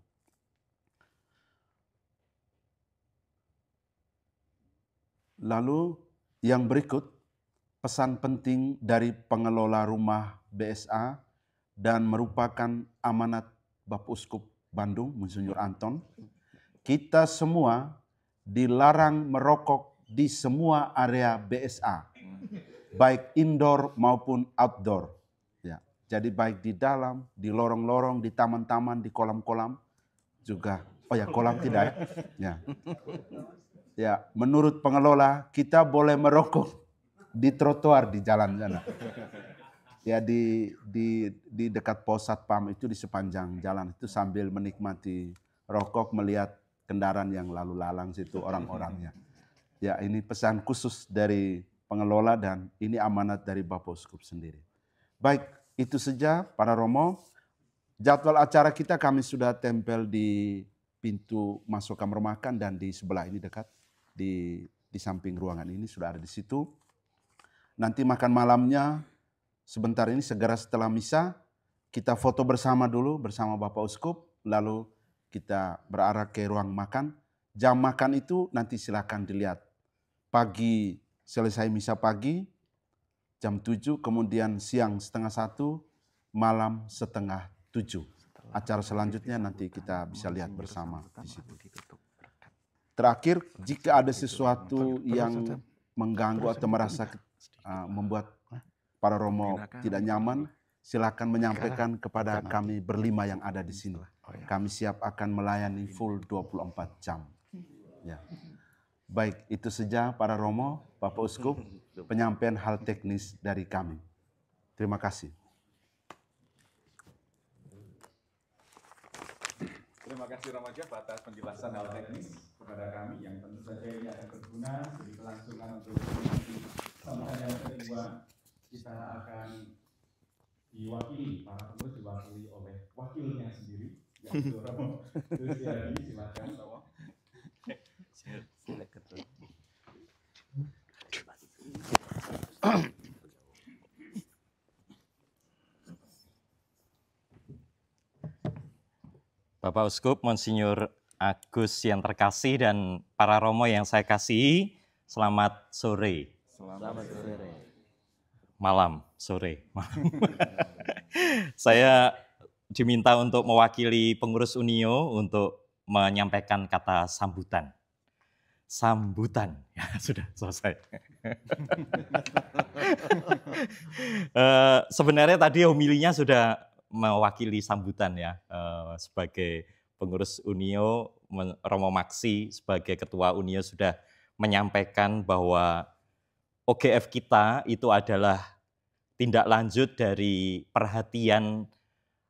Lalu yang berikut, pesan penting dari pengelola rumah BSA dan merupakan amanat Bapak Uskup Bandung, Monsinyur Anton. Kita semua dilarang merokok di semua area BSA, baik indoor maupun outdoor. Ya, jadi baik di dalam, di lorong-lorong, di taman-taman, di kolam-kolam juga. Oh ya, kolam tidak ya. Ya, menurut pengelola kita boleh merokok di trotoar di jalan sana. Ya di dekat pos satpam itu di sepanjang jalan itu sambil menikmati rokok, melihat kendaraan yang lalu lalang situ orang-orangnya. Ya, ini pesan khusus dari pengelola dan ini amanat dari Bapak Uskup sendiri. Baik, itu saja para Romo. Jadwal acara kita kami sudah tempel di pintu masuk kamar makan dan di sebelah ini dekat di samping ruangan ini sudah ada di situ. Nanti makan malamnya sebentar ini segera setelah misa kita foto bersama dulu bersama Bapak Uskup, lalu kita berarah ke ruang makan. Jam makan itu nanti silakan dilihat. Pagi selesai misa pagi jam 7, kemudian siang 12:30, malam 6:30. Acara selanjutnya nanti kita bisa lihat bersama di situ. Terakhir, jika ada sesuatu yang mengganggu atau merasa membuat para Romo tidak nyaman, silakan menyampaikan kepada kami berlima yang ada di sini. Kami siap akan melayani full 24 jam. Ya. Baik, itu saja para Romo, Bapak Uskup, penyampaian hal teknis dari kami. Terima kasih. Terima kasih Romo Jeff atas penjelasan hal teknis kepada kami yang tentu saja ini akan berguna jadi kelangsungan untuk sampai yang kedua kita akan diwakili, para pengurus diwakili oleh wakilnya sendiri, yaitu Romo Luciadi. Silakan Romo. Bapak Uskup, Monsinyur Agus yang terkasih dan para Romo yang saya kasihi, selamat sore. Selamat sore. sore. Saya diminta untuk mewakili pengurus Unio untuk menyampaikan kata sambutan. Sambutan, ya sudah selesai. Sebenarnya tadi homilinya sudah mewakili sambutan ya, sebagai pengurus Unio, Romo Maksi sebagai ketua Unio sudah menyampaikan bahwa OGF kita itu adalah tindak lanjut dari perhatian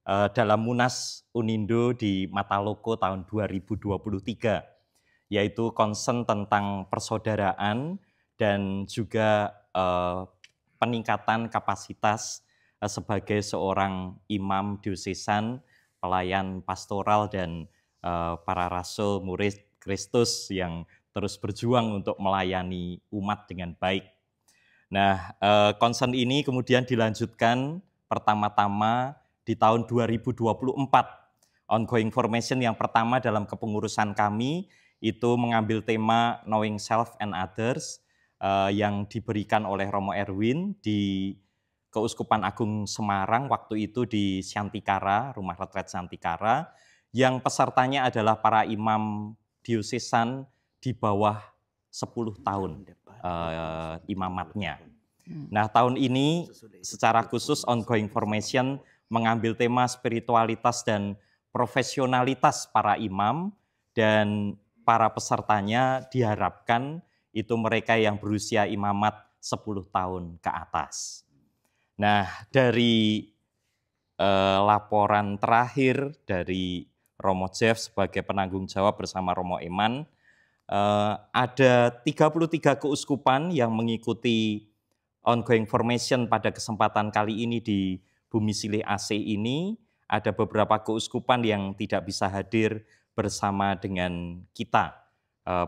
dalam Munas Unindo di Mataloko tahun 2023, yaitu concern tentang persaudaraan dan juga peningkatan kapasitas sebagai seorang imam diosesan, pelayan pastoral dan para rasul murid Kristus yang terus berjuang untuk melayani umat dengan baik. Nah, concern ini kemudian dilanjutkan pertama-tama di tahun 2024. Ongoing formation yang pertama dalam kepengurusan kami itu mengambil tema Knowing Self and Others yang diberikan oleh Romo Erwin di Keuskupan Agung Semarang, waktu itu di Syantikara, Rumah Retret Syantikara, yang pesertanya adalah para imam diosesan di bawah 10 tahun imamatnya. Nah, tahun ini secara khusus Ongoing Formation mengambil tema spiritualitas dan profesionalitas para imam, dan para pesertanya diharapkan itu mereka yang berusia imamat 10 tahun ke atas. Nah, dari laporan terakhir dari Romo Jeff sebagai penanggung jawab bersama Romo Eman, ada 33 keuskupan yang mengikuti Ongoing Formation pada kesempatan kali ini di Bumi Silih AC ini. Ada beberapa keuskupan yang tidak bisa hadir bersama dengan kita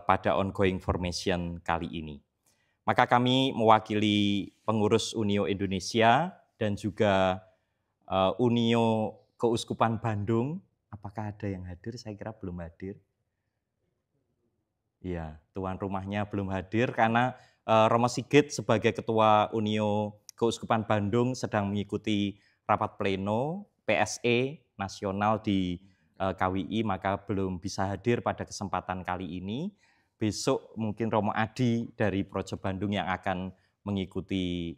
pada Ongoing Formation kali ini. Maka kami mewakili pengurus Unio Indonesia dan juga Unio Keuskupan Bandung. Apakah ada yang hadir? Saya kira belum hadir. Iya, tuan rumahnya belum hadir karena Romo Sigit sebagai Ketua Unio Keuskupan Bandung sedang mengikuti rapat pleno PSE nasional di KWI, maka belum bisa hadir pada kesempatan kali ini. Besok mungkin Romo Adi dari Projo Bandung yang akan mengikuti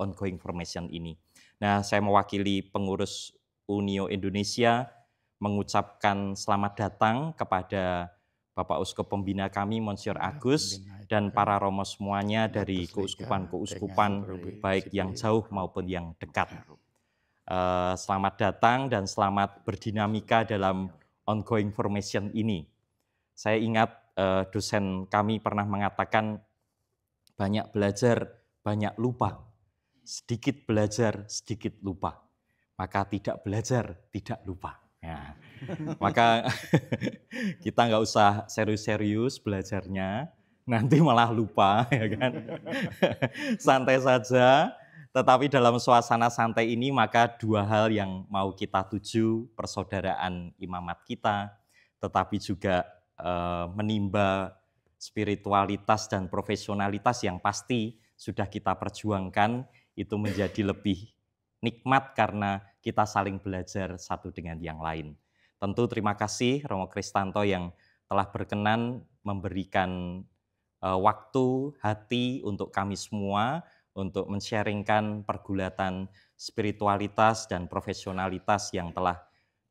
Ongoing Formation ini. Nah, saya mewakili pengurus Unio Indonesia mengucapkan selamat datang kepada Bapak Uskup Pembina kami, Monsignor Agus, dan para romo semuanya dari keuskupan-keuskupan, baik yang jauh maupun yang dekat. Selamat datang dan selamat berdinamika dalam Ongoing Formation ini. Saya ingat dosen kami pernah mengatakan, banyak belajar, banyak lupa. Sedikit belajar, sedikit lupa. Maka tidak belajar, tidak lupa. Ya. Maka kita nggak usah serius-serius belajarnya, nanti malah lupa, ya kan? Santai saja, tetapi dalam suasana santai ini maka dua hal yang mau kita tuju, persaudaraan imamat kita, tetapi juga menimba spiritualitas dan profesionalitas yang pasti sudah kita perjuangkan, itu menjadi lebih nikmat karena kita saling belajar satu dengan yang lain. Tentu terima kasih Romo Kristanto yang telah berkenan memberikan waktu, hati untuk kami semua untuk men-sharingkan pergulatan spiritualitas dan profesionalitas yang telah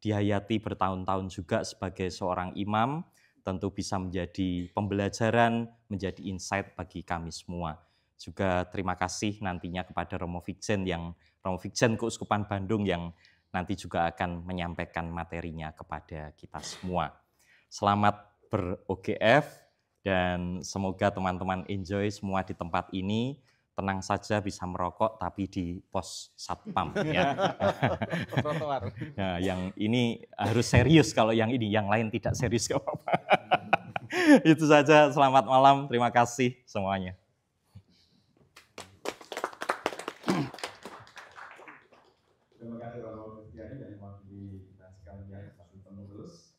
dihayati bertahun-tahun juga sebagai seorang imam, tentu bisa menjadi pembelajaran, menjadi insight bagi kami semua. Juga terima kasih nantinya kepada Romo Vigjen Keuskupan Bandung yang nanti juga akan menyampaikan materinya kepada kita semua. Selamat ber-OGF dan semoga teman-teman enjoy semua di tempat ini. Tenang saja bisa merokok tapi di pos satpam ya. Trotoar. Nah, yang ini harus serius, kalau yang ini, yang lain tidak serius gak apa-apa. Itu saja, selamat malam, terima kasih semuanya. Terima kasih Romo Kristiani dan mewakili kita sekalian satu pengurus.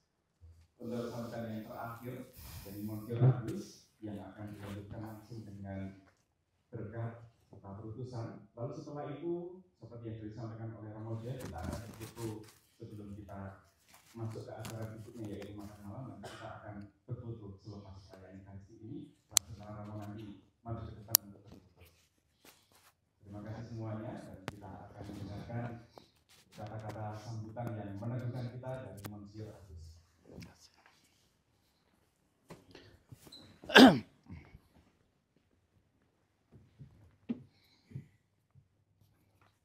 Untuk sambutan yang terakhir dari Monsignor Agus yang akan dilanjutkan langsung dengan berkat kota perutusan. Lalu setelah itu, seperti yang disampaikan oleh Romo Jeff, kita akan berfoto sebelum kita masuk ke acara berikutnya, yaitu makan malam. Nanti kita akan berfoto selepas perayaan Ekaristi ini. Setelah Romo nanti maju ke depan untuk berfoto. Terima kasih semuanya, dan kita akan mendengarkan kata-kata sambutan yang meneguhkan kita dari Monsinyur Agus.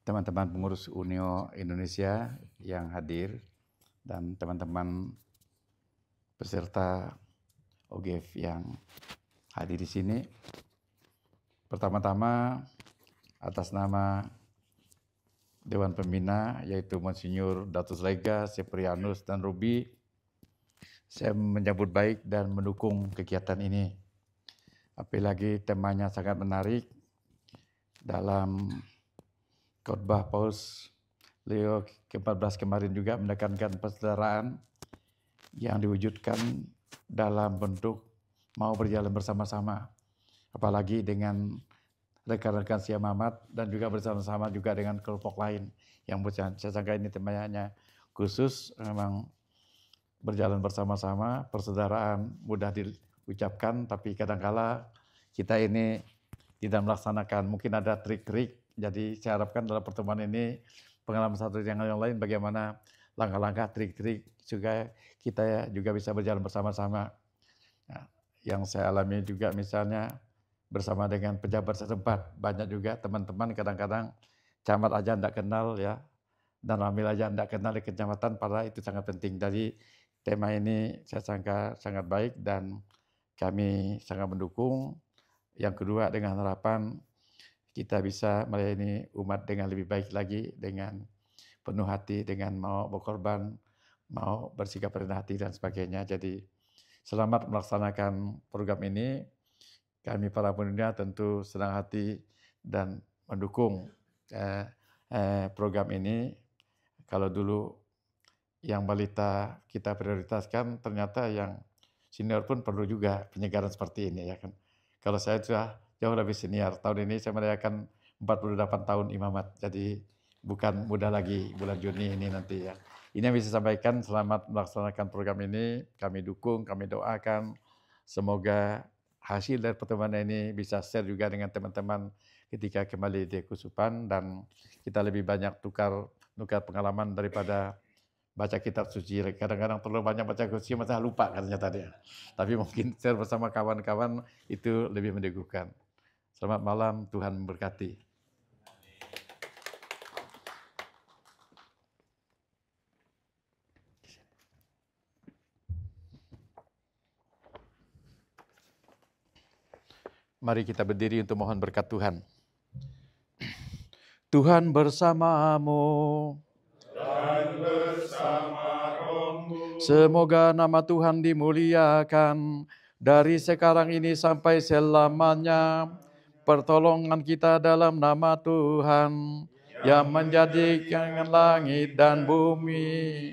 Teman-teman pengurus UNIO Indonesia yang hadir dan teman-teman peserta OGF yang hadir di sini. Pertama-tama atas nama Dewan Pembina yaitu Monsinyur Datus Lega, Seprianus dan Ruby, saya menyambut baik dan mendukung kegiatan ini. Apalagi temanya sangat menarik dalam khotbah Paus Leo ke-14 kemarin juga menekankan persaudaraan yang diwujudkan dalam bentuk mau berjalan bersama-sama. Apalagi dengan rekan-rekan Siamamat dan juga bersama-sama juga dengan kelompok lain yang saya sangka ini temanya khusus memang berjalan bersama-sama, persaudaraan mudah diucapkan, tapi kadang-kala kita ini tidak melaksanakan, mungkin ada trik-trik. Jadi saya harapkan dalam pertemuan ini pengalaman satu yang lain bagaimana langkah-langkah trik-trik juga kita juga bisa berjalan bersama-sama. Nah, yang saya alami juga misalnya bersama dengan pejabat setempat, banyak juga teman-teman kadang-kadang camat aja tidak kenal ya, dan ramil aja tidak kenal di kecamatan, padahal itu sangat penting. Jadi tema ini saya sangka sangat baik dan kami sangat mendukung. Yang kedua dengan harapan kita bisa melayani umat dengan lebih baik lagi, dengan penuh hati, dengan mau berkorban, mau bersikap rendah hati dan sebagainya. Jadi selamat melaksanakan program ini. Kami para pemuda tentu senang hati dan mendukung program ini. Kalau dulu yang balita kita prioritaskan, ternyata yang senior pun perlu juga penyegaran seperti ini ya kan. Kalau saya sudah jauh lebih senior. Tahun ini saya merayakan 48 tahun imamat. Jadi bukan mudah lagi bulan Juni ini nanti ya. Ini yang bisa sampaikan, selamat melaksanakan program ini. Kami dukung, kami doakan. Semoga hasil dari pertemuan ini bisa share juga dengan teman-teman ketika kembali di Kusupan. Dan kita lebih banyak tukar pengalaman daripada baca kitab suci. Kadang-kadang terlalu banyak baca kitab suci, masalah lupa katanya tadi. Tapi mungkin share bersama kawan-kawan itu lebih meneguhkan. Selamat malam, Tuhan memberkati. Mari kita berdiri untuk mohon berkat Tuhan. Tuhan bersamamu. Dan bersama rohmu. Semoga nama Tuhan dimuliakan dari sekarang ini sampai selamanya. Pertolongan kita dalam nama Tuhan yang menjadikan langit dan bumi.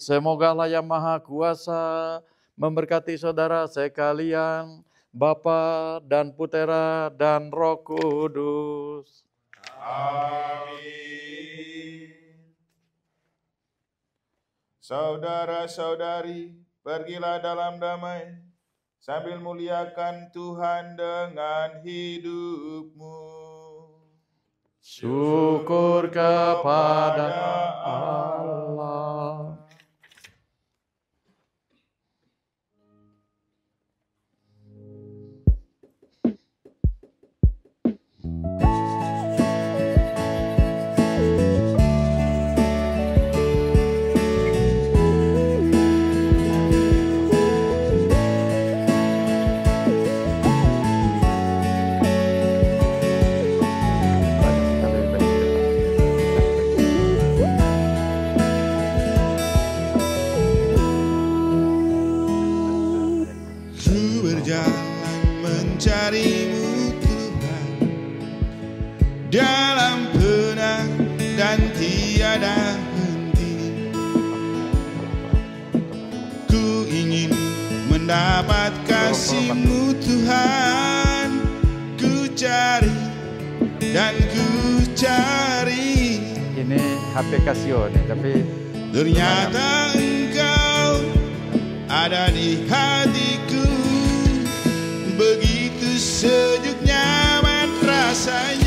Semoga Allah yang Maha Kuasa memberkati saudara sekalian, Bapa dan Putera dan Roh Kudus. Amin. Saudara-saudari, pergilah dalam damai, sambil muliakan Tuhan dengan hidupmu. Syukur kepada Allah. Mencarimu Tuhan dalam penang dan tiada henti. Ku ingin mendapat kasih-Mu Tuhan, ku cari dan cari. Ini HP Casio nih, tapi Ternyata engkau ada di hatiku. Begitu sejuk nyaman rasanya.